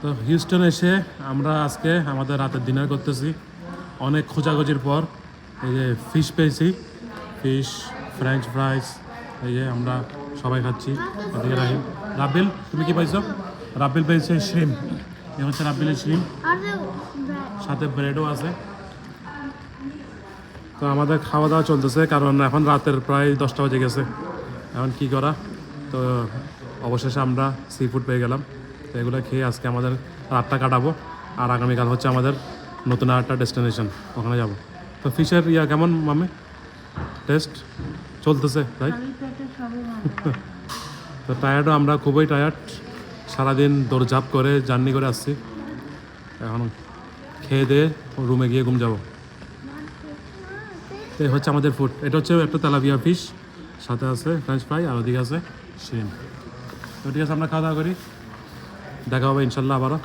তো হিউস্টন এসে আমরা আজকে আমাদের রাতের ডিনার করতেছি অনেক খোঁজাখুঁজির পর। এই যে ফিশ পেয়েছি, ফিশ, ফ্রেঞ্চ ফ্রাইস, এই যে আমরা সবাই খাচ্ছি। এদিকে রাহিম, রাব্বিল তুমি কি পাইছো? রাব্বিল পেয়েছে শ্রিম, এ হচ্ছে রাব্বিলের শ্রিম, সাথে ব্রেডও আছে। তো আমাদের খাওয়া দাওয়া চলতেছে, কারণ এখন রাতের প্রায় 10টা বেজে গেছে। এখন কি করা, তো অবশেষে আমরা সি ফুড পেয়ে গেলাম। তো এগুলো খেয়ে আজকে আমাদের রাতটা কাটাবো, আর আগামীকাল হচ্ছে আমাদের নতুন আরেকটা ডেস্টিনেশন, ওখানে যাব। তো ফিশের কেমন মামে টেস্ট চলতেছে তাই? তো টায়ার্ডও, আমরা খুবই টায়ার্ড, সারাদিন দৌড়ঝাঁপ করে জার্নি করে আসছি। এখন খেয়ে দিয়ে রুমে গিয়ে ঘুম যাবো। তো এই হচ্ছে আমাদের ফুড, এটা হচ্ছে একটা তেলাপিয়া ফিশ, সাথে আছে ফ্রেঞ্চ ফ্রাই, আর ওদিকে আছে শ্রিম। তো ঠিক আছে, আমরা খাওয়া দাওয়া করি, দেখা হবে ইনশাল্লাহ আবারও।